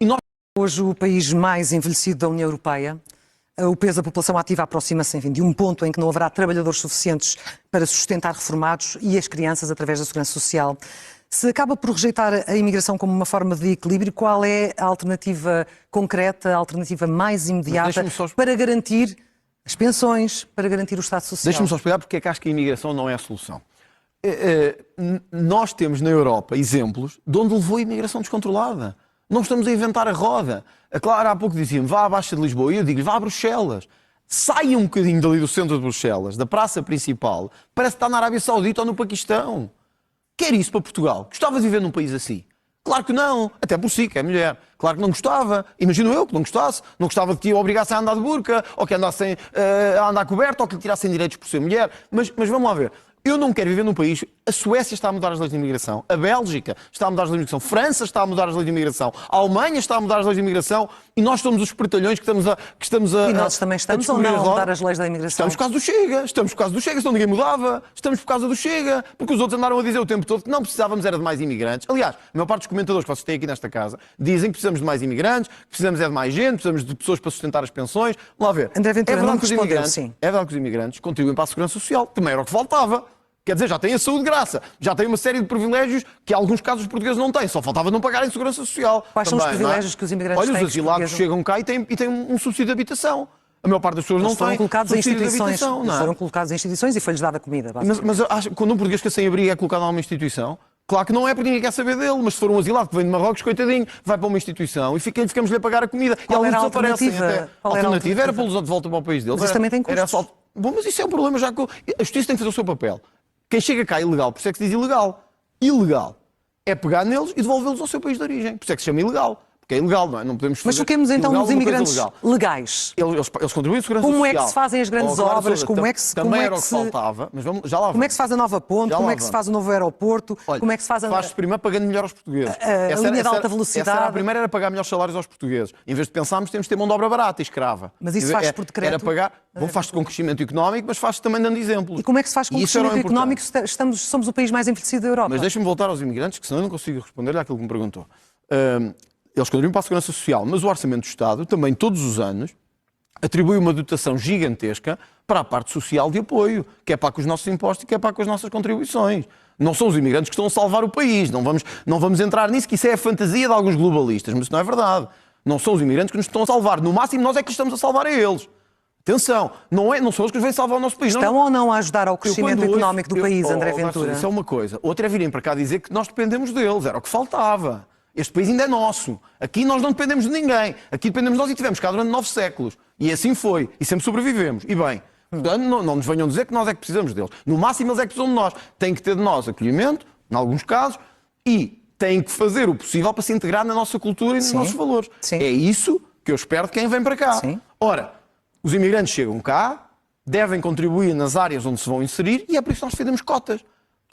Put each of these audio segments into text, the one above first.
E nós... Hoje o país mais envelhecido da União Europeia, o peso da população ativa aproxima-se, enfim, de um ponto em que não haverá trabalhadores suficientes para sustentar reformados e as crianças através da segurança social. Se acaba por rejeitar a imigração como uma forma de equilíbrio, qual é a alternativa concreta, a alternativa mais imediata para garantir as pensões, para garantir o Estado Social? Deixa-me só explicar porque é que acho que a imigração não é a solução. Nós temos na Europa exemplos de onde levou a imigração descontrolada. Não estamos a inventar a roda. A Clara há pouco dizia-me, vá à Baixa de Lisboa. E eu digo-lhe, vá a Bruxelas. Saia um bocadinho dali do centro de Bruxelas, da praça principal. Parece que está na Arábia Saudita ou no Paquistão. Quer isso para Portugal? Gostava de viver num país assim? Claro que não. Até por si, que é mulher. Claro que não gostava. Imagino eu que não gostasse. Não gostava de que o obrigassem a andar de burca, ou que andassem a andar coberto, ou que lhe tirassem direitos por ser mulher. Mas vamos lá ver. Eu não quero viver num país... A Suécia está a mudar as leis de imigração. A Bélgica está a mudar as leis de imigração. A França está a mudar as leis de imigração. A Alemanha está a mudar as leis de imigração. E nós somos os espertalhões que estamos a... E nós também estamos ou não a mudar as leis da imigração? Estamos por causa do Chega. Estamos por causa do Chega, senão ninguém mudava. Estamos por causa do Chega. Porque os outros andaram a dizer o tempo todo que não precisávamos era de mais imigrantes. Aliás, a maior parte dos comentadores que vocês têm aqui nesta casa dizem que precisamos de mais imigrantes, que precisamos é de mais gente, precisamos de pessoas para sustentar as pensões. Vamos lá ver. André Ventura não respondeu, sim. É verdade que os imigrantes contribuem para a segurança social. Também era o que faltava. Quer dizer, já tem a saúde de graça, já tem uma série de privilégios que em alguns casos os portugueses não têm. Só faltava não pagarem segurança social. Quais são os privilégios que os imigrantes têm? Olha, os asilados chegam cá e têm um subsídio de habitação. A maior parte das pessoas não tem. Foram colocados em instituições. Foram colocados em instituições e foi-lhes dada comida. Mas acho que quando um português que é sem abrigo é colocado numa instituição, claro que não é porque ninguém quer saber dele, mas se for um asilado que vem de Marrocos, coitadinho, vai para uma instituição e ficamos-lhe a pagar a comida. Qual e era a alguns desaparecem até. A alternativa era pô-los de volta para o país deles. Mas isso também tem custos. Bom, mas isso é um problema já que a justiça tem que fazer o seu papel. Quem chega cá ilegal, por isso é que se diz ilegal. Ilegal é pegar neles e devolvê-los ao seu país de origem. Por isso é que se chama ilegal. Porque é ilegal, não é? Não podemos fazer. Mas foquemos então nos imigrantes legais. Eles contribuem à segurança social. Como é que se fazem as grandes obras? Também era o que faltava, mas vamos, já lá vamos. Como é que se faz a nova ponte? Como é que se faz o novo aeroporto? Olha, como é que se faz faz-se primeiro pagando melhor aos portugueses. A linha de alta velocidade. A primeira era pagar melhores salários aos portugueses. Em vez de pensarmos, temos de ter mão de obra barata e escrava. Mas isso faz por decreto? Era pagar. Bom, faz-se com crescimento económico, mas faz-se também dando exemplos. E como é que se faz com crescimento económico se somos o país mais envelhecido da Europa? Mas deixa-me voltar aos imigrantes, que senão eu não consigo responder àquilo que me perguntou. Eles contribuem para a segurança social, mas o Orçamento do Estado, também todos os anos, atribui uma dotação gigantesca para a parte social de apoio, que é para com os nossos impostos e que é para com as nossas contribuições. Não são os imigrantes que estão a salvar o país, não vamos entrar nisso, que isso é a fantasia de alguns globalistas, mas isso não é verdade. Não são os imigrantes que nos estão a salvar, no máximo nós é que estamos a salvar a eles. Atenção, não são eles que nos vêm salvar o nosso país. Estão ou não a ajudar ao crescimento económico do país, André Ventura? Isso é uma coisa. Outra é virem para cá dizer que nós dependemos deles, era o que faltava. Este país ainda é nosso. Aqui nós não dependemos de ninguém. Aqui dependemos de nós e tivemos cá durante 9 séculos. E assim foi. E sempre sobrevivemos. E bem, portanto, não nos venham dizer que nós é que precisamos deles. No máximo, eles é que precisam de nós. Têm que ter de nós acolhimento, em alguns casos, e têm que fazer o possível para se integrar na nossa cultura e nos nossos valores. Sim. É isso que eu espero de quem vem para cá. Sim. Ora, os imigrantes chegam cá, devem contribuir nas áreas onde se vão inserir e é por isso que nós defendemos cotas.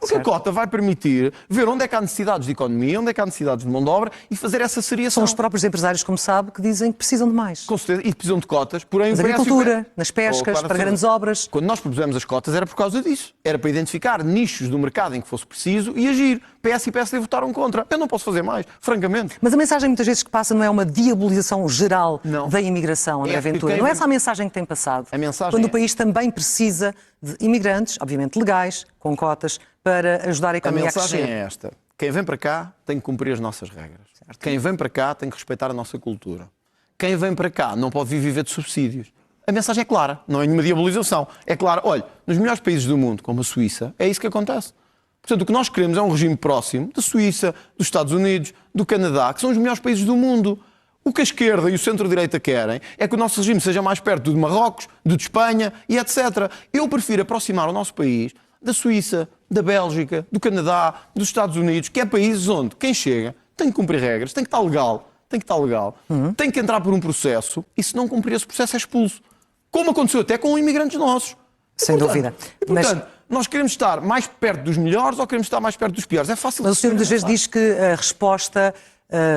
Porque a cota vai permitir ver onde é que há necessidades de economia, onde é que há necessidades de mão de obra e fazer essa seriação. São os próprios empresários, como sabe, que dizem que precisam de mais. Com certeza, e precisam de cotas, porém... Na agricultura, nas pescas, para grandes obras. Quando nós propusemos as cotas era por causa disso. Era para identificar nichos do mercado em que fosse preciso e agir. PS e PSD votaram contra. Eu não posso fazer mais, francamente. Mas a mensagem muitas vezes que passa não é uma diabolização geral da imigração, André Ventura. Não é essa a mensagem que tem passado. A mensagem quando o país também precisa de imigrantes, obviamente legais, com cotas, para ajudar a economia a crescer. A mensagem é esta. Quem vem para cá tem que cumprir as nossas regras. Certo. Quem vem para cá tem que respeitar a nossa cultura. Quem vem para cá não pode viver de subsídios. A mensagem é clara, não é nenhuma diabolização. É clara. Olha, nos melhores países do mundo, como a Suíça, é isso que acontece. Portanto, o que nós queremos é um regime próximo da Suíça, dos Estados Unidos, do Canadá, que são os melhores países do mundo. O que a esquerda e o centro-direita querem é que o nosso regime seja mais perto do de Marrocos, do de Espanha e etc. Eu prefiro aproximar o nosso país da Suíça, da Bélgica, do Canadá, dos Estados Unidos, que é países onde quem chega tem que cumprir regras, tem que estar legal, tem que entrar por um processo e se não cumprir esse processo é expulso. Como aconteceu até com imigrantes nossos. Sem dúvida. Portanto, nós queremos estar mais perto dos melhores ou queremos estar mais perto dos piores? É fácil. Mas o senhor muitas vezes diz que a resposta,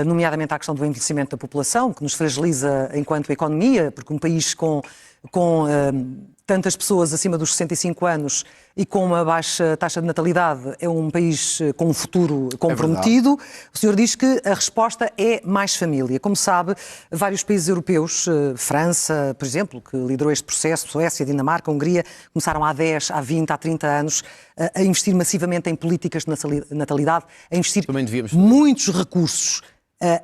nomeadamente à questão do envelhecimento da população, que nos fragiliza enquanto economia, porque um país com com tantas pessoas acima dos 65 anos e com uma baixa taxa de natalidade, é um país com um futuro comprometido. O senhor diz que a resposta é mais família. Como sabe, vários países europeus, França, por exemplo, que liderou este processo, Suécia, Dinamarca, Hungria, começaram há 10, há 20, há 30 anos a investir massivamente em políticas de natalidade, a investir muitos recursos.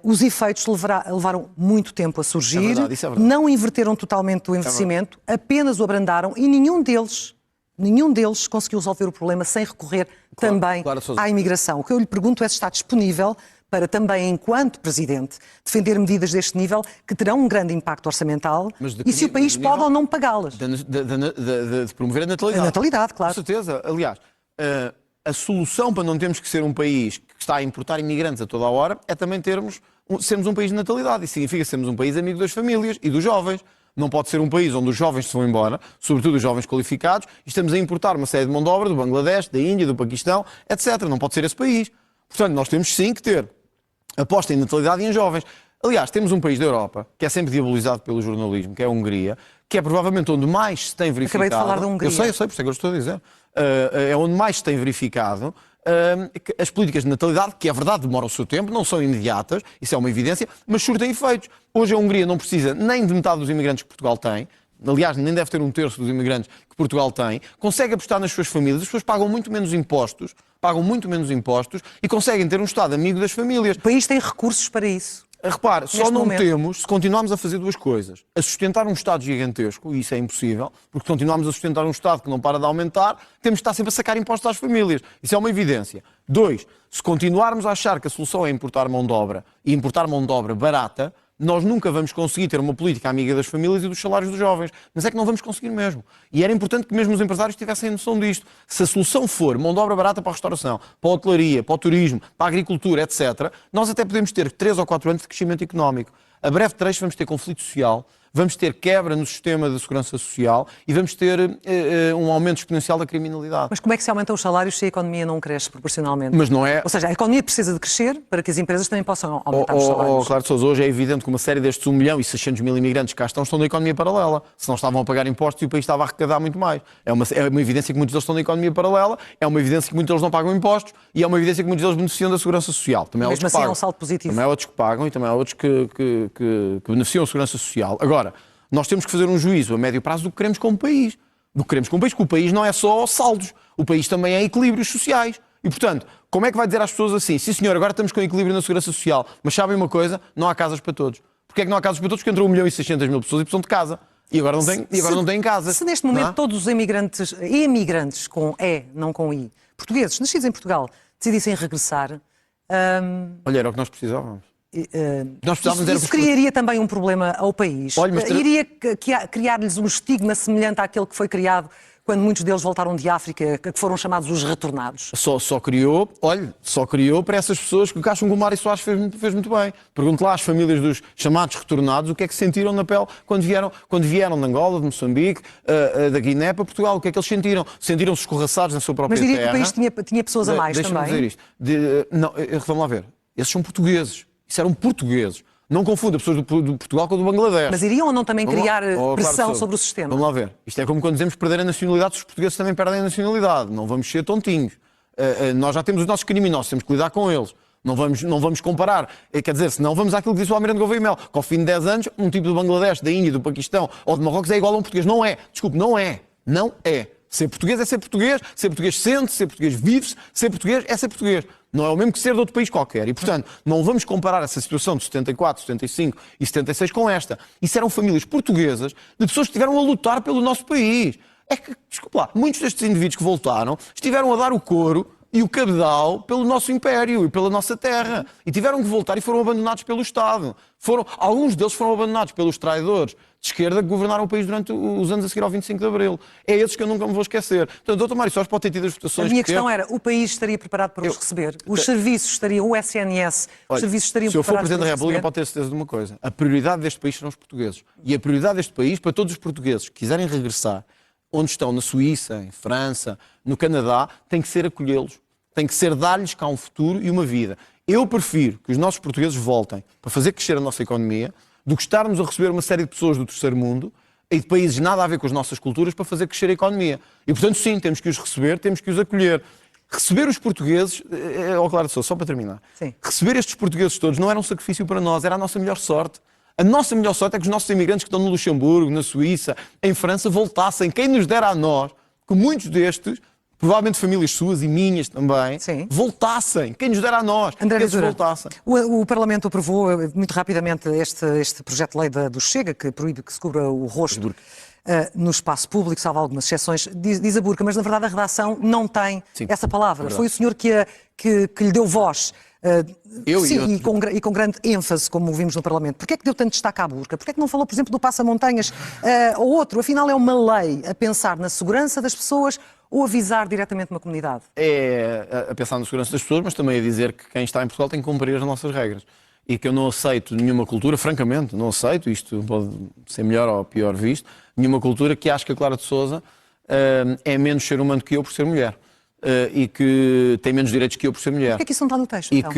Os efeitos levaram muito tempo a surgir, isso é verdade. Não inverteram totalmente o investimento, apenas o abrandaram e nenhum deles conseguiu resolver o problema sem recorrer também à imigração. O que eu lhe pergunto é se está disponível para também, enquanto Presidente, defender medidas deste nível que terão um grande impacto orçamental e se o país pode ou não pagá-las. De promover a natalidade. A natalidade, claro. Com certeza. Aliás, a solução para não termos que ser um país que está a importar imigrantes a toda a hora é também sermos um país de natalidade. Isso significa sermos um país amigo das famílias e dos jovens. Não pode ser um país onde os jovens se vão embora, sobretudo os jovens qualificados, e estamos a importar uma série de mão de obra do Bangladesh, da Índia, do Paquistão, etc. Não pode ser esse país. Portanto, nós temos sim que ter aposta em natalidade e em jovens. Aliás, temos um país da Europa, que é sempre diabolizado pelo jornalismo, que é a Hungria, que é provavelmente onde mais se tem verificado... Acabei de falar da Hungria. Eu sei, por isso é que eu estou a dizer. É onde mais se tem verificado as políticas de natalidade, que é verdade, demoram o seu tempo, não são imediatas, isso é uma evidência, mas surtem efeitos. Hoje a Hungria não precisa nem de metade dos imigrantes que Portugal tem, aliás, nem deve ter um terço dos imigrantes que Portugal tem, consegue apostar nas suas famílias, as pessoas pagam muito menos impostos e conseguem ter um Estado amigo das famílias. O país tem recursos para isso. Repare, só não temos se continuarmos a fazer duas coisas. A sustentar um Estado gigantesco, e isso é impossível, porque continuarmos a sustentar um Estado que não para de aumentar, temos de estar sempre a sacar impostos às famílias. Isso é uma evidência. 2, se continuarmos a achar que a solução é importar mão de obra, e importar mão de obra barata, nós nunca vamos conseguir ter uma política amiga das famílias e dos salários dos jovens. Mas é que não vamos conseguir mesmo. E era importante que mesmo os empresários tivessem noção disto. Se a solução for mão de obra barata para a restauração, para a hotelaria, para o turismo, para a agricultura, etc., nós até podemos ter 3 ou 4 anos de crescimento económico. A breve trecho vamos ter conflito social, vamos ter quebra no sistema de segurança social e vamos ter um aumento exponencial da criminalidade. Mas como é que se aumentam os salários se a economia não cresce proporcionalmente? Mas não é... Ou seja, a economia precisa de crescer para que as empresas também possam aumentar os salários. Claro de Sousa, hoje é evidente que uma série destes 1.600.000 imigrantes que cá estão na economia paralela. Se não estavam a pagar impostos e o país estava a arrecadar muito mais. É uma evidência que muitos deles estão na economia paralela, é uma evidência que muitos deles não pagam impostos e é uma evidência que muitos deles beneficiam da segurança social. Também há mesmo outros assim que pagam. é um salto positivo. Também há outros que pagam e também há outros que beneficiam da segurança social. Agora, nós temos que fazer um juízo a médio prazo do que queremos como país. Do que queremos como país, porque o país não é só saldos. O país também é equilíbrios sociais. E, portanto, como é que vai dizer às pessoas assim, sim senhor, agora estamos com equilíbrio na segurança social, mas sabem uma coisa, não há casas para todos. Porquê é que não há casas para todos? Porque entrou 1.600.000 pessoas e precisam de casa. E agora não têm casa. Se neste momento todos os imigrantes com E, não com I, portugueses, nascidos em Portugal, decidissem regressar... Olha, era o que nós precisávamos. Isso criaria também um problema ao país. Iria criar-lhes um estigma semelhante àquele que foi criado quando muitos deles voltaram de África, que foram chamados os retornados. Só criou para essas pessoas que acham que o Mário Soares fez muito bem. Pergunto lá às famílias dos chamados retornados o que é que sentiram na pele quando vieram de Angola, de Moçambique, da Guiné para Portugal. O que é que eles sentiram? Sentiram-se escorraçados na sua própria terra. Mas diria que o país tinha pessoas a mais também. Deixa-me dizer isto. Vamos lá ver. Esses são portugueses. Isso eram portugueses. Não confunda pessoas do Portugal com do Bangladesh. Mas iriam ou não também criar pressão sobre o sistema? Vamos lá ver. Isto é como quando dizemos perder a nacionalidade, os portugueses também perdem a nacionalidade. Não vamos ser tontinhos. Nós já temos os nossos criminosos, temos que lidar com eles. Não vamos comparar. Quer dizer, senão vamos àquilo que disse o Almirante Gouveia e Mel, que ao fim de 10 anos, um tipo do Bangladesh, da Índia, do Paquistão ou de Marrocos é igual a um português. Não é. Desculpe, não é. Não é. Ser português é ser português sente, ser português vive-se, ser português é ser português. Não é o mesmo que ser de outro país qualquer. E, portanto, não vamos comparar essa situação de 74, 75 e 76 com esta. Isso eram famílias portuguesas de pessoas que estiveram a lutar pelo nosso país. É que, desculpe lá, muitos destes indivíduos que voltaram estiveram a dar o couro e o cabedal pelo nosso império e pela nossa terra. E tiveram que voltar e foram abandonados pelo Estado. Alguns deles foram abandonados pelos traidores de esquerda que governaram o país durante os anos a seguir ao 25 de Abril. É esses que eu nunca me vou esquecer. Portanto, o Dr. Mário Soares pode ter tido as votações. A minha questão era, o país estaria preparado para os receber? Os serviços estariam, o SNS, os serviços estariam preparados para os receber? Se eu for Presidente da República, pode ter certeza de uma coisa. A prioridade deste país serão os portugueses. E a prioridade deste país, para todos os portugueses que quiserem regressar, onde estão, na Suíça, em França, no Canadá, tem que ser acolhê-los. Tem que ser dar-lhes cá um futuro e uma vida. Eu prefiro que os nossos portugueses voltem para fazer crescer a nossa economia do que estarmos a receber uma série de pessoas do terceiro mundo e de países nada a ver com as nossas culturas para fazer crescer a economia. E, portanto, sim, temos que os receber, temos que os acolher. Receber os portugueses, Clara de Sousa, só para terminar, sim. Receber estes portugueses todos não era um sacrifício para nós, era a nossa melhor sorte. A nossa melhor sorte é que os nossos imigrantes que estão no Luxemburgo, na Suíça, em França, voltassem. Quem nos dera a nós, que muitos destes, provavelmente famílias suas e minhas também, sim, voltassem. Quem nos dera a nós, André que eles Ventura, voltassem. O Parlamento aprovou muito rapidamente este projeto de lei do Chega, que proíbe que se cubra o rosto no espaço público, salvo algumas exceções, diz a burca, mas na verdade a redação não tem essa palavra. Foi o senhor que lhe deu voz. Sim, e com grande ênfase, como vimos no Parlamento. Porquê é que deu tanto destaque à burca? Porquê é que não falou, por exemplo, do passamontanhas ou outro? Afinal, é uma lei a pensar na segurança das pessoas ou avisar diretamente uma comunidade? É a pensar na segurança das pessoas, mas também a dizer que quem está em Portugal tem que cumprir as nossas regras. E que eu não aceito nenhuma cultura, francamente, não aceito, isto pode ser melhor ou pior visto, nenhuma cultura que ache que a Clara de Sousa é menos ser humano que eu por ser mulher. E que tem menos direitos que eu por ser mulher. Porquê é que isso não está no texto, e então?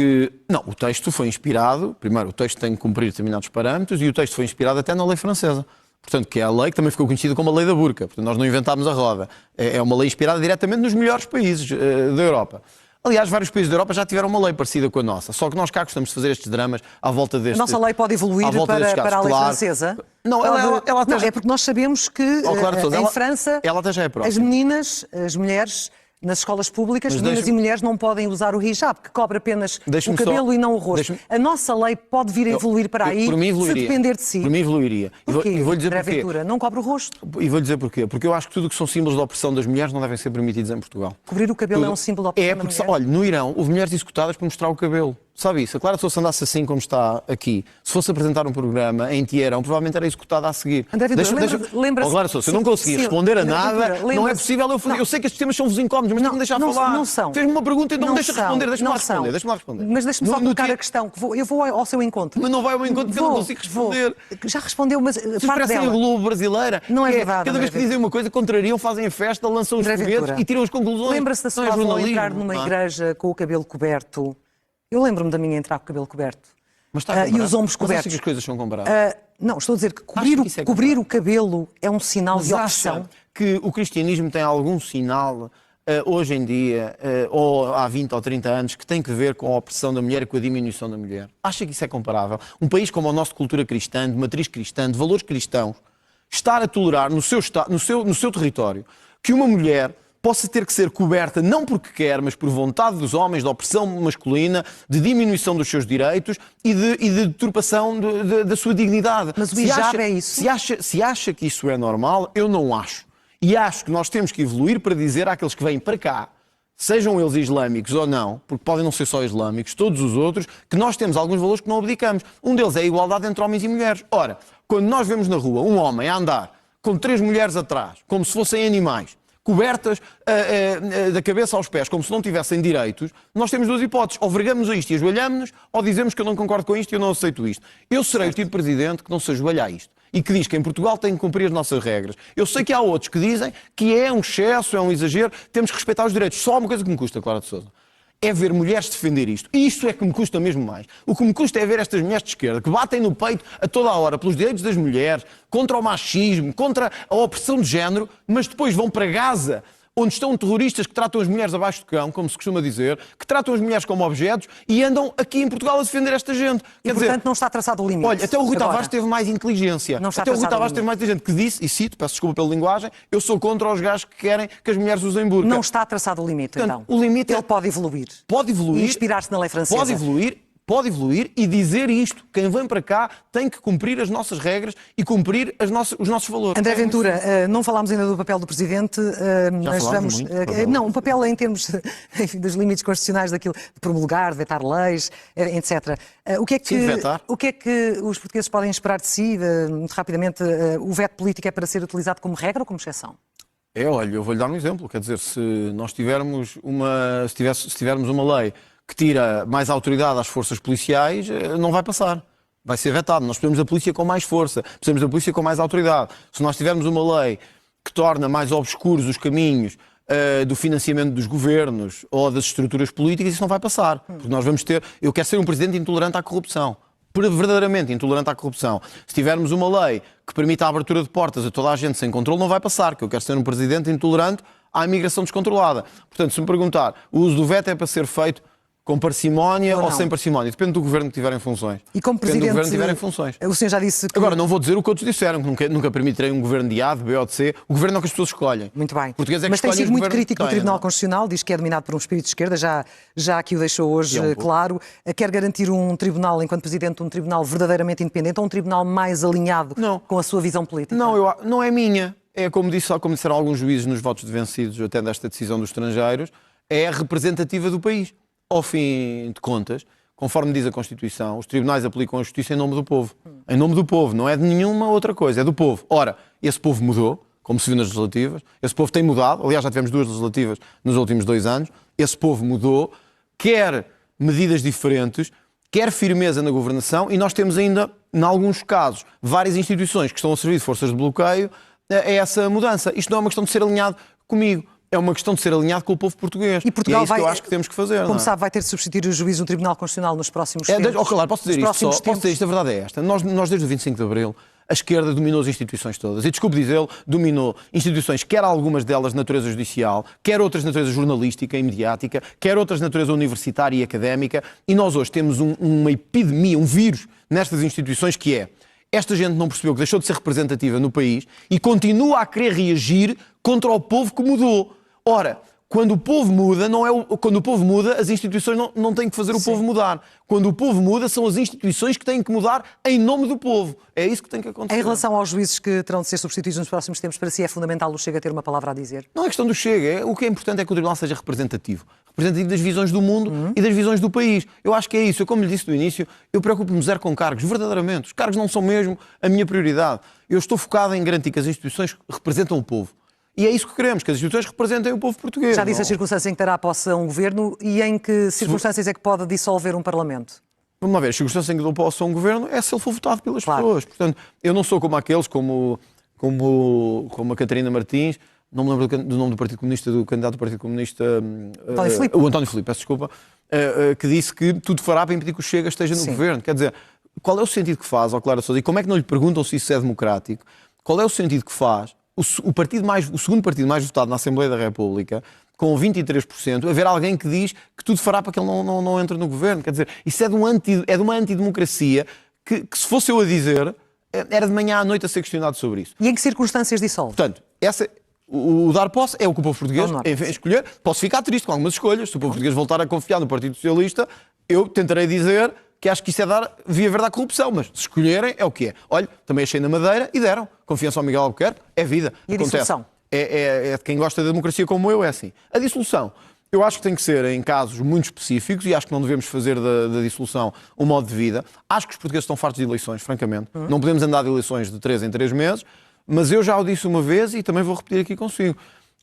Não, o texto foi inspirado, primeiro, o texto tem que cumprir determinados parâmetros e o texto foi inspirado até na lei francesa. Portanto, que é a lei que também ficou conhecida como a lei da burca. Portanto, nós não inventámos a roda. É uma lei inspirada diretamente nos melhores países da Europa. Aliás, vários países da Europa já tiveram uma lei parecida com a nossa. Só que nós cá gostamos de fazer estes dramas à volta deste... A nossa lei pode evoluir para a lei francesa? Não, ela até não, é porque nós sabemos que em França ela até já é próxima. As meninas, as mulheres... Nas escolas públicas, meninas e mulheres não podem usar o hijab, que cobre apenas o cabelo e não o rosto. A nossa lei pode vir a evoluir para aí, se depender de si. Por mim evoluiria. Porquê? E vou-lhe dizer porquê. Ventura, não cobre o rosto. E vou-lhe dizer porquê. Porque eu acho que tudo o que são símbolos de opressão das mulheres não devem ser permitidos em Portugal. Cobrir o cabelo é um símbolo de opressão da mulher? Olha, no Irão houve mulheres executadas por mostrar o cabelo. Sabe isso? A Clara de Sousa andasse assim como está aqui. Se fosse apresentar um programa em Teherão, provavelmente era executada a seguir. André Ventura, lembra-se... Clara de Sousa, eu não consegui responder a nada. Não é possível eu sei que estes temas são-vos incómodos, mas tem que me deixar falar. Não são. Fez-me uma pergunta e não me deixa responder. Deixa-me lá responder. Mas deixe-me só colocar a questão. Eu vou ao seu encontro. Mas não vai ao encontro porque eu não consigo responder. Já respondeu, mas vocês parecem a Globo brasileira. Não é verdade. Cada vez que dizem uma coisa, contrariam, fazem a festa, lançam os foguetes e tiram as conclusões. Lembra-se da sua avó entrar numa igreja com o cabelo coberto? Eu lembro-me da minha entrar com o cabelo coberto. Mas está e os ombros cobertos. Mas acha que as coisas são comparáveis? Não, estou a dizer que cobrir o cabelo é um sinal de opressão. Acha que o cristianismo tem algum sinal hoje em dia, ou há 20 ou 30 anos, que tem que ver com a opressão da mulher e com a diminuição da mulher? Acha que isso é comparável? Um país como o nosso de cultura cristã, de matriz cristã, de valores cristãos, estar a tolerar no seu território que uma mulher possa ter que ser coberta não porque quer, mas por vontade dos homens, de opressão masculina, de diminuição dos seus direitos e de deturpação da sua dignidade. Mas o hijab é isso? Se acha que isso é normal, eu não acho. E acho que nós temos que evoluir para dizer àqueles que vêm para cá, sejam eles islâmicos ou não, porque podem não ser só islâmicos, todos os outros, que nós temos alguns valores que não abdicamos. Um deles é a igualdade entre homens e mulheres. Ora, quando nós vemos na rua um homem a andar com 3 mulheres atrás, como se fossem animais, cobertas da cabeça aos pés, como se não tivessem direitos, nós temos duas hipóteses. Ou vergamos a isto e ajoelhamos-nos, ou dizemos que eu não concordo com isto e eu não aceito isto. Eu serei o tipo de presidente que não se ajoelha a isto e que diz que em Portugal tem que cumprir as nossas regras. Eu sei que há outros que dizem que é um excesso, é um exagero, temos que respeitar os direitos. Só há uma coisa que me custa, Clara de Sousa, é ver mulheres defender isto. E isto é que me custa mesmo mais. O que me custa é ver estas mulheres de esquerda que batem no peito a toda a hora pelos direitos das mulheres, contra o machismo, contra a opressão de género, mas depois vão para Gaza, onde estão terroristas que tratam as mulheres abaixo do cão, como se costuma dizer, que tratam as mulheres como objetos e andam aqui em Portugal a defender esta gente. Quer dizer, não está traçado o limite. Olha, até o Rui Tavares teve mais inteligência. Até o Rui Tavares teve mais inteligência, que disse, e cito, peço desculpa pela linguagem, eu sou contra os gajos que querem que as mulheres usem burca. Não está traçado o limite, portanto, então. O limite ele pode evoluir. Pode evoluir. E inspirar-se na lei francesa. Pode evoluir e dizer isto. Quem vem para cá tem que cumprir as nossas regras e cumprir os nossos valores. André Ventura, não falámos ainda do papel do Presidente, mas vamos... Não, um papel em termos dos limites constitucionais daquilo de promulgar, de vetar leis, etc. O que é que os portugueses podem esperar de si, muito rapidamente? O veto político é para ser utilizado como regra ou como exceção? Olha, eu vou-lhe dar um exemplo. Quer dizer, se nós tivermos uma lei que tira mais autoridade às forças policiais, não vai passar. Vai ser vetado. Nós precisamos da polícia com mais força, precisamos da polícia com mais autoridade. Se nós tivermos uma lei que torna mais obscuros os caminhos do financiamento dos governos ou das estruturas políticas, isso não vai passar. Porque nós vamos ter... Eu quero ser um presidente intolerante à corrupção. verdadeiramente intolerante à corrupção, se tivermos uma lei que permita a abertura de portas a toda a gente sem controle, não vai passar, que eu quero ser um presidente intolerante à imigração descontrolada. Portanto, se me perguntar, o uso do veto é para ser feito com parcimónia ou sem parcimónia? Depende do governo que tiver em funções. E como Depende presidente, do governo que tiver em funções. O senhor já disse que... Agora, não vou dizer o que outros disseram, que nunca permitirei um governo de A, de B ou de C. O governo é o que as pessoas escolhem. Muito bem. Português é que Mas tem escolhe sido os muito governos crítico que do têm, Tribunal não é? Constitucional, diz que é dominado por um espírito de esquerda, já aqui o deixou hoje claro. Quer garantir um tribunal, enquanto presidente, um tribunal verdadeiramente independente ou um tribunal mais alinhado com a sua visão política? Não é minha. É como disseram alguns juízes nos votos de vencidos, até desta decisão dos estrangeiros, é a representativa do país. Ao fim de contas, conforme diz a Constituição, os tribunais aplicam a justiça em nome do povo. Em nome do povo, não é de nenhuma outra coisa, é do povo. Ora, esse povo mudou, como se viu nas legislativas, esse povo tem mudado, aliás já tivemos 2 legislativas nos últimos 2 anos, esse povo mudou, quer medidas diferentes, quer firmeza na governação, e nós temos ainda, em alguns casos, várias instituições que estão a servir de forças de bloqueio a essa mudança. Isto não é uma questão de ser alinhado comigo. É uma questão de ser alinhado com o povo português. E Portugal é isso que eu acho que temos que fazer. Como sabe, vai ter de substituir o juiz do Tribunal Constitucional nos próximos tempos. Claro, posso dizer isto, a verdade é esta. Nós desde o 25 de Abril, a esquerda dominou as instituições todas. E desculpe dizê-lo, dominou instituições, quer algumas delas de natureza judicial, quer outras de natureza jornalística e mediática, quer outras de natureza universitária e académica. E nós hoje temos uma epidemia, um vírus nestas instituições que é: esta gente não percebeu que deixou de ser representativa no país e continua a querer reagir contra o povo que mudou. Ora, quando o povo muda, quando o povo muda, as instituições não têm que fazer o povo mudar. Quando o povo muda, são as instituições que têm que mudar em nome do povo. É isso que tem que acontecer. Em relação aos juízes que terão de ser substituídos nos próximos tempos, para si é fundamental o Chega ter uma palavra a dizer? Não é questão do Chega. O que é importante é que o Tribunal seja representativo. Representativo das visões do mundo e das visões do país. Eu acho que é isso. Como lhe disse no início, eu preocupo-me zero com cargos, verdadeiramente. Os cargos não são mesmo a minha prioridade. Eu estou focado em garantir que as instituições representam o povo. E é isso que queremos, que as instituições representem o povo português. Já disse as circunstâncias em que terá posse a um governo e em que circunstâncias é que pode dissolver um Parlamento? Vamos lá ver, as circunstâncias em que dou posse a um governo é se ele for votado pelas pessoas. Portanto, eu não sou como aqueles, como a Catarina Martins, não me lembro do nome do Partido Comunista, do candidato do Partido Comunista, o António Filipe, peço desculpa, que disse que tudo fará para impedir que o Chega esteja no governo. Quer dizer, qual é o sentido que faz ao Clara Sousa? E como é que não lhe perguntam se isso é democrático? Qual é o sentido que faz o segundo partido mais votado na Assembleia da República, com 23%, haver alguém que diz que tudo fará para que ele não entre no governo? Quer dizer, isso é de uma antidemocracia que se fosse eu a dizer, era de manhã à noite a ser questionado sobre isso. E em que circunstâncias dissolve? Portanto, o dar posse é o que o povo português escolher. Posso ficar triste com algumas escolhas. Se o povo português voltar a confiar no Partido Socialista, eu tentarei dizer que acho que isso é dar via verde à corrupção, mas se escolherem é o que é. Olha, também achei na Madeira e deram. Confiança ao Miguel Albuquerque, é vida. E a dissolução? É de quem gosta da democracia como eu, é assim. A dissolução, eu acho que tem que ser em casos muito específicos e acho que não devemos fazer da dissolução um modo de vida. Acho que os portugueses estão fartos de eleições, francamente. Não podemos andar de eleições de 3 em 3 meses, mas eu já o disse uma vez e também vou repetir aqui consigo.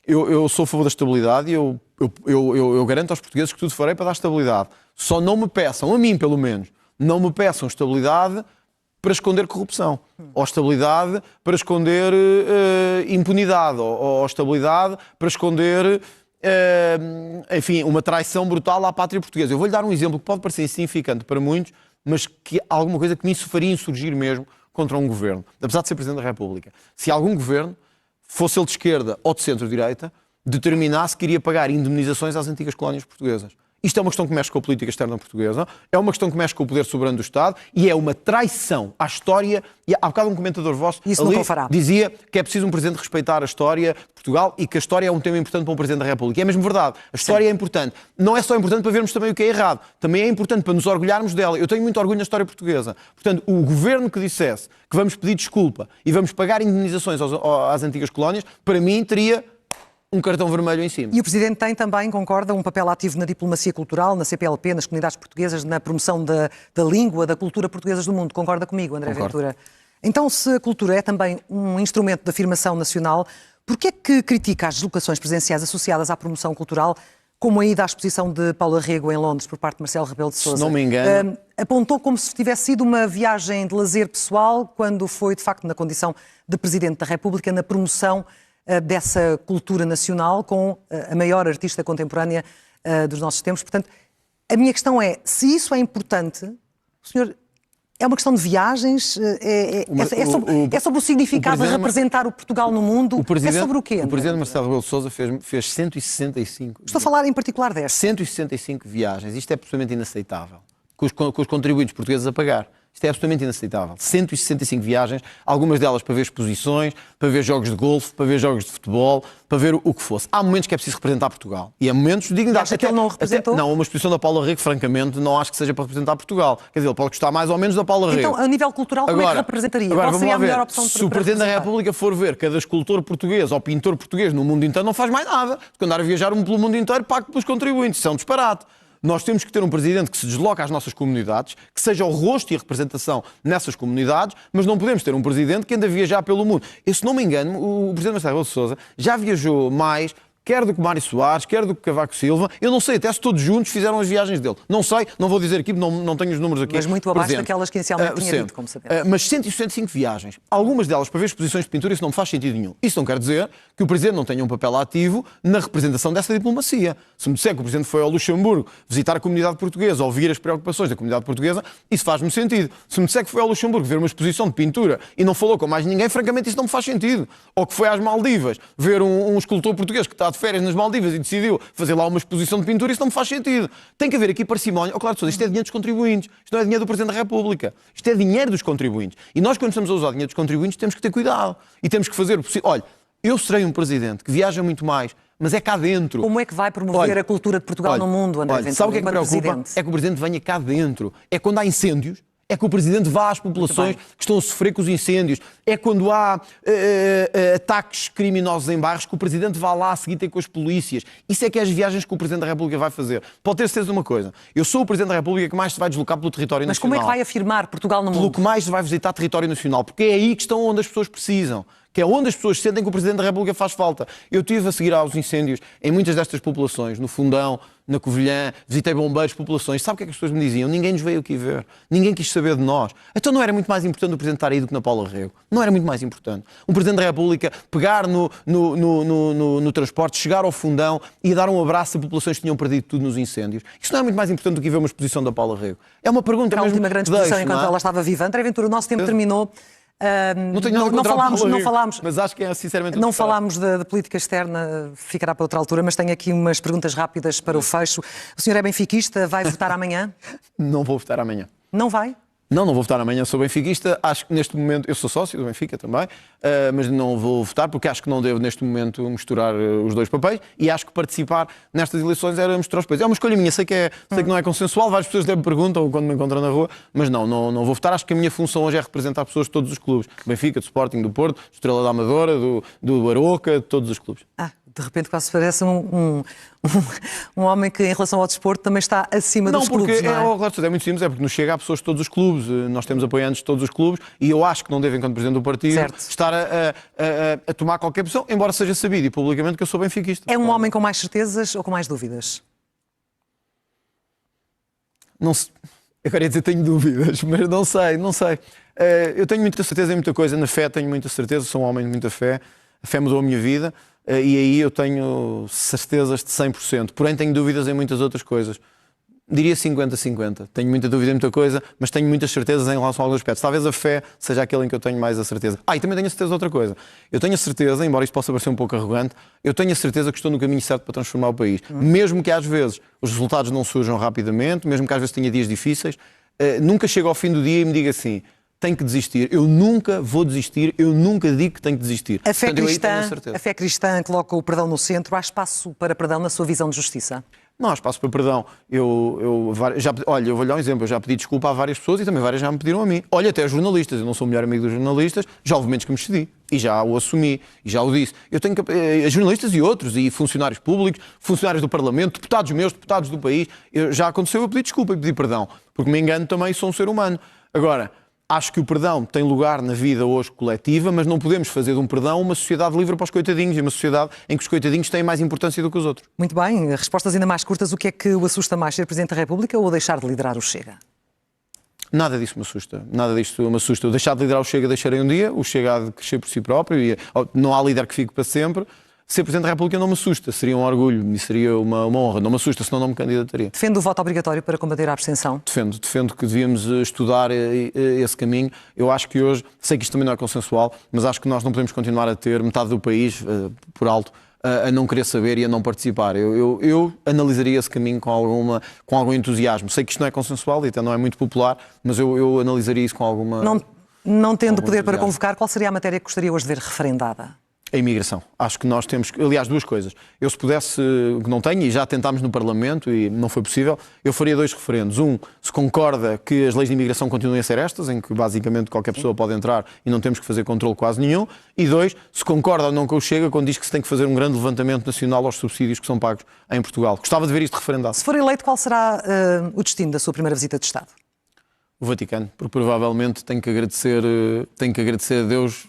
Eu sou a favor da estabilidade e eu garanto aos portugueses que tudo farei para dar estabilidade. Só não me peçam, a mim pelo menos, não me peçam estabilidade para esconder corrupção, ou estabilidade para esconder impunidade, ou estabilidade para esconder, enfim, uma traição brutal à pátria portuguesa. Eu vou-lhe dar um exemplo que pode parecer insignificante para muitos, mas que é alguma coisa que me faria insurgir mesmo contra um governo, apesar de ser Presidente da República. Se algum governo, fosse ele de esquerda ou de centro-direita, determinasse que iria pagar indemnizações às antigas colónias portuguesas. Isto é uma questão que mexe com a política externa portuguesa, é uma questão que mexe com o poder soberano do Estado e é uma traição à história. E há bocado um comentador vosso ali dizia que é preciso um Presidente respeitar a história de Portugal e que a história é um tema importante para um Presidente da República. E é mesmo verdade. A história é importante. Não é só importante para vermos também o que é errado. Também é importante para nos orgulharmos dela. Eu tenho muito orgulho na história portuguesa. Portanto, o governo que dissesse que vamos pedir desculpa e vamos pagar indemnizações às antigas colónias, para mim teria um cartão vermelho em cima. E o Presidente tem também, concorda, um papel ativo na diplomacia cultural, na CPLP, nas comunidades portuguesas, na promoção da língua, da cultura portuguesas do mundo. Concorda comigo, André Ventura? Então, se a cultura é também um instrumento de afirmação nacional, porquê é que critica as deslocações presenciais associadas à promoção cultural, como a ida à exposição de Paula Rego em Londres por parte de Marcelo Rebelo de Sousa? Se não me engano... Apontou como se tivesse sido uma viagem de lazer pessoal, quando foi, de facto, na condição de Presidente da República, na promoção dessa cultura nacional com a maior artista contemporânea dos nossos tempos. Portanto, a minha questão é, se isso é importante, o senhor É uma questão de viagens? É sobre o significado de representar o Portugal no mundo? É sobre o quê? O Presidente Marcelo Rebelo de Sousa fez 165. Estou a falar em particular desta. 165 viagens. Isto é absolutamente inaceitável. Com os contribuintes portugueses a pagar. Isto é absolutamente inaceitável. 165 viagens, algumas delas para ver exposições, para ver jogos de golfe, para ver jogos de futebol, para ver o que fosse. Há momentos que é preciso representar Portugal. E há momentos de dignidade. Acha que ele não o representou? Não, uma exposição da Paula Rego, francamente, não acho que seja para representar Portugal. Quer dizer, ele pode gostar mais ou menos da Paula Rego. Então, a nível cultural, como é que representaria? Qual seria a melhor opção Se o Presidente da República for ver cada escultor português ou pintor português no mundo inteiro, não faz mais nada. Porque andar a viajar pelo mundo inteiro, pago pelos contribuintes. Isso é um disparate. Nós temos que ter um Presidente que se desloca às nossas comunidades, que seja o rosto e a representação nessas comunidades, mas não podemos ter um Presidente que anda a viajar pelo mundo. E, se não me engano, o Presidente Marcelo Rebelo de Sousa já viajou mais, quer do que Mário Soares, quer do que Cavaco Silva. Eu não sei até se todos juntos fizeram as viagens dele. Não sei, não vou dizer aqui, não tenho os números aqui. Mas muito abaixo daquelas que inicialmente tinha dito, como sabemos. Mas 165 viagens. Algumas delas para ver exposições de pintura, isso não me faz sentido nenhum. Isso não quer dizer que o Presidente não tenha um papel ativo na representação dessa diplomacia. Se me disser que o Presidente foi ao Luxemburgo visitar a comunidade portuguesa, ouvir as preocupações da comunidade portuguesa, isso faz-me sentido. Se me disser que foi ao Luxemburgo ver uma exposição de pintura e não falou com mais ninguém, francamente isso não me faz sentido. Ou que foi às Maldivas ver um escultor português que está de férias nas Maldivas e decidiu fazer lá uma exposição de pintura, isso não me faz sentido. Tem que haver aqui parcimónia. Claro, isto é dinheiro dos contribuintes. Isto não é dinheiro do Presidente da República. Isto é dinheiro dos contribuintes. E nós, quando estamos a usar dinheiro dos contribuintes, temos que ter cuidado. E temos que fazer o possível. Olha, eu serei um Presidente que viaja muito mais, mas é cá dentro. Como é que vai promover a cultura de Portugal no mundo, André Ventura? Sabe o que é que me preocupa? É que o Presidente venha cá dentro. É quando há incêndios. É que o Presidente vá às populações que estão a sofrer com os incêndios. É quando há ataques criminosos em bairros que o Presidente vá lá a seguir ter com as polícias. Isso é que é as viagens que o Presidente da República vai fazer. Pode ter certeza de uma coisa. Eu sou o Presidente da República que mais se vai deslocar pelo território nacional. Mas como é que vai afirmar Portugal no mundo? Pelo que mais se vai visitar território nacional. Porque é aí que estão onde as pessoas precisam. Que é onde as pessoas sentem que o Presidente da República faz falta. Eu estive a seguir aos incêndios em muitas destas populações, no Fundão, na Covilhã, visitei bombeiros, populações. Sabe o que é que as pessoas me diziam? Ninguém nos veio aqui ver. Ninguém quis saber de nós. Então não era muito mais importante o Presidente estar aí do que na Paula Rego? Não era muito mais importante. Um Presidente da República pegar no transporte, chegar ao Fundão e dar um abraço a populações que tinham perdido tudo nos incêndios. Isso não é muito mais importante do que ver uma exposição da Paula Rego. É uma pergunta mesmo. A última grande exposição enquanto ela estava viva. André Ventura, o nosso tempo terminou. Não tenho nada contra não falámos, mas acho que é sinceramente não falámos de política externa, ficará para outra altura, mas tenho aqui umas perguntas rápidas para o fecho. O senhor é benfiquista, vai votar amanhã? Não vou votar amanhã. Não vai? Não vou votar amanhã, sou benfiquista. Acho que neste momento, eu sou sócio do Benfica também, mas não vou votar porque acho que não devo neste momento misturar os dois papéis e acho que participar nestas eleições era misturar os papéis. É uma escolha minha, sei que não é consensual, várias pessoas me perguntam quando me encontram na rua, mas não vou votar. Acho que a minha função hoje é representar pessoas de todos os clubes. Do Benfica, do Sporting, do Porto, do Estrela da Amadora, do Aroca, de todos os clubes. De repente quase parece um homem que, em relação ao desporto, também está acima dos clubes, não é? Porque é muito simples, é porque nos chega a pessoas de todos os clubes, nós temos apoiantes de todos os clubes e eu acho que não devo, enquanto Presidente do Partido, estar a tomar qualquer posição, embora seja sabido e publicamente que eu sou benfiquista. É um homem com mais certezas ou com mais dúvidas? Não sei. Eu queria dizer tenho dúvidas, mas não sei. Eu tenho muita certeza em muita coisa, na fé tenho muita certeza, sou um homem de muita fé, a fé mudou a minha vida. E aí eu tenho certezas de 100%, porém tenho dúvidas em muitas outras coisas. Diria 50-50. Tenho muita dúvida em muita coisa, mas tenho muitas certezas em relação a alguns aspectos. Talvez a fé seja aquele em que eu tenho mais a certeza. E também tenho a certeza de outra coisa. Eu tenho a certeza, embora isto possa parecer um pouco arrogante, eu tenho a certeza que estou no caminho certo para transformar o país. Mesmo que às vezes os resultados não surjam rapidamente, mesmo que às vezes tenha dias difíceis, nunca chego ao fim do dia e me diga assim: tenho que desistir. Eu nunca vou desistir, eu nunca digo que tenho que desistir. A fé cristã coloca o perdão no centro. Há espaço para perdão na sua visão de justiça? Não há espaço para perdão. Eu vou lhe dar um exemplo. Eu já pedi desculpa a várias pessoas e também várias já me pediram a mim. Olha, até a jornalistas. Eu não sou o melhor amigo dos jornalistas. Já houve momentos que me excedi. E já o assumi. E já o disse. Eu tenho jornalistas e outros, e funcionários públicos, funcionários do Parlamento, deputados meus, deputados do país. Já aconteceu eu pedir desculpa e pedir perdão. Porque me engano também, sou um ser humano. Agora, acho que o perdão tem lugar na vida hoje coletiva, mas não podemos fazer de um perdão uma sociedade livre para os coitadinhos e uma sociedade em que os coitadinhos têm mais importância do que os outros. Muito bem. Respostas ainda mais curtas. O que é que o assusta mais, ser Presidente da República ou deixar de liderar o Chega? Nada disso me assusta. Nada disto me assusta. Eu deixar de liderar o Chega, deixarei um dia. O Chega há de crescer por si próprio e não há líder que fique para sempre. Ser Presidente da República não me assusta, seria um orgulho e seria uma honra. Não me assusta, senão não me candidataria. Defende o voto obrigatório para combater a abstenção? Defendo que devíamos estudar esse caminho. Eu acho que hoje, sei que isto também não é consensual, mas acho que nós não podemos continuar a ter metade do país, por alto, a não querer saber e a não participar. Eu analisaria esse caminho com algum entusiasmo. Sei que isto não é consensual e até não é muito popular, mas eu analisaria isso com alguma... Não tendo poder para convocar, qual seria a matéria que gostaria hoje de ver referendada? A imigração. Acho que nós temos, aliás, duas coisas. Eu, se pudesse, que não tenho, e já tentámos no Parlamento e não foi possível, eu faria 2 referendos. Um, se concorda que as leis de imigração continuem a ser estas, em que basicamente qualquer pessoa pode entrar e não temos que fazer controle quase nenhum. E 2, se concorda ou não com o Chega quando diz que se tem que fazer um grande levantamento nacional aos subsídios que são pagos em Portugal. Gostava de ver isto referendado. Se for eleito, qual será o destino da sua primeira visita de Estado? O Vaticano, porque provavelmente tenho que agradecer a Deus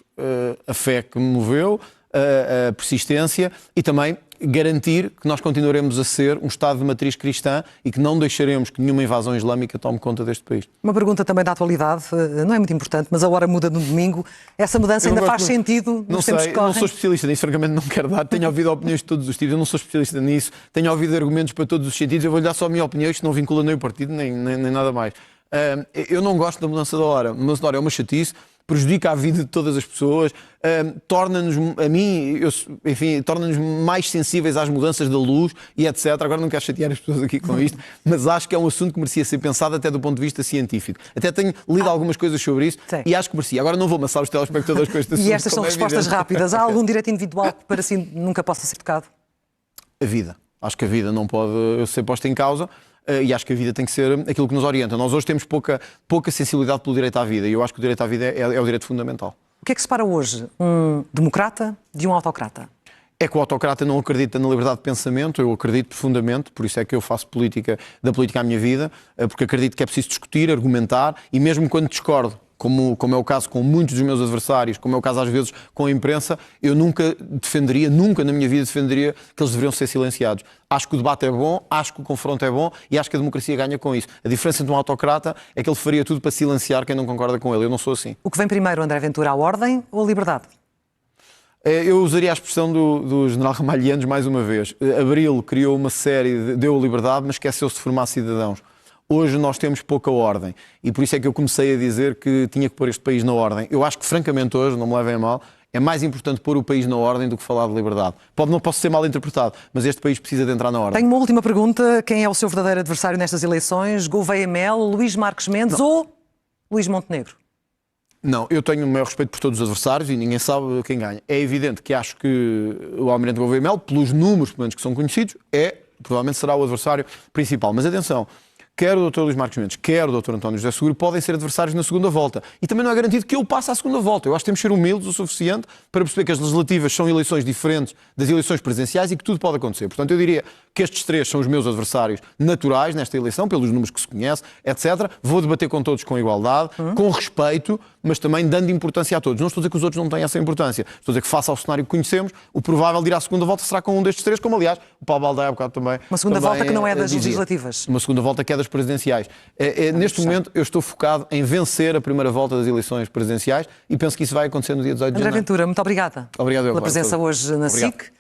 a fé que me moveu, a persistência e também garantir que nós continuaremos a ser um Estado de matriz cristã e que não deixaremos que nenhuma invasão islâmica tome conta deste país. Uma pergunta também da atualidade, não é muito importante, mas a hora muda no domingo. Essa mudança ainda faz sentido nos tempos que correm? Não sou especialista nisso, francamente não quero dar. Tenho ouvido opiniões de todos os tipos, eu não sou especialista nisso. Tenho ouvido argumentos para todos os sentidos. Eu vou-lhe dar só a minha opinião, isto não vincula nem o partido, nem nada mais. Eu não gosto da mudança da hora. A mudança da hora é uma chatice, prejudica a vida de todas as pessoas, torna-nos, a mim, torna-nos mais sensíveis às mudanças da luz e etc. Agora não quero chatear as pessoas aqui com isto, mas acho que é um assunto que merecia ser pensado até do ponto de vista científico. Até tenho lido algumas coisas sobre isso e acho que merecia. Agora não vou amassar os telespectadores com este assunto. E estas são respostas rápidas. Há algum direito individual que para si nunca possa ser tocado? A vida. Acho que a vida não pode ser posta em causa. E acho que a vida tem que ser aquilo que nos orienta. Nós hoje temos pouca sensibilidade pelo direito à vida e eu acho que o direito à vida é o direito fundamental. O que é que separa hoje um democrata de um autocrata? É que o autocrata não acredita na liberdade de pensamento, eu acredito profundamente, por isso é que eu faço da política a minha vida, porque acredito que é preciso discutir, argumentar e mesmo quando discordo, como é o caso com muitos dos meus adversários, como é o caso às vezes com a imprensa, eu nunca na minha vida defenderia que eles deveriam ser silenciados. Acho que o debate é bom, acho que o confronto é bom e acho que a democracia ganha com isso. A diferença entre um autocrata é que ele faria tudo para silenciar quem não concorda com ele. Eu não sou assim. O que vem primeiro, André Ventura, a ordem ou a liberdade? Eu usaria a expressão do general Ramalhianos mais uma vez. Abril criou uma série, deu a liberdade, mas esqueceu-se de formar cidadãos. Hoje nós temos pouca ordem e por isso é que eu comecei a dizer que tinha que pôr este país na ordem. Eu acho que, francamente, hoje, não me levem a mal, é mais importante pôr o país na ordem do que falar de liberdade. Não posso ser mal interpretado, mas este país precisa de entrar na ordem. Tenho uma última pergunta. Quem é o seu verdadeiro adversário nestas eleições? Gouveia Melo, Luís Marques Mendes ou Luís Montenegro? Não, eu tenho o maior respeito por todos os adversários e ninguém sabe quem ganha. É evidente que acho que o Almirante Gouveia Melo, pelos números pelo menos que são conhecidos, provavelmente será o adversário principal. Mas atenção, quer o Dr. Luís Marques Mendes, quer o Dr. António José Seguro podem ser adversários na segunda volta. E também não é garantido que eu passe à segunda volta. Eu acho que temos que ser humildes o suficiente para perceber que as legislativas são eleições diferentes das eleições presidenciais e que tudo pode acontecer. Portanto, eu diria que estes 3 são os meus adversários naturais nesta eleição, pelos números que se conhece, etc. Vou debater com todos com igualdade, com respeito, mas também dando importância a todos. Não estou a dizer que os outros não têm essa importância. Estou a dizer que, face ao cenário que conhecemos, o provável de ir à segunda volta será com um destes 3, como aliás o Paulo Baldaia há bocado também. Uma segunda volta que não é das legislativas. Uma segunda volta que é das presidenciais. Neste momento eu estou focado em vencer a primeira volta das eleições presidenciais e penso que isso vai acontecer no dia 18 de janeiro. André Ventura, muito obrigada. Obrigado pela presença hoje na SIC.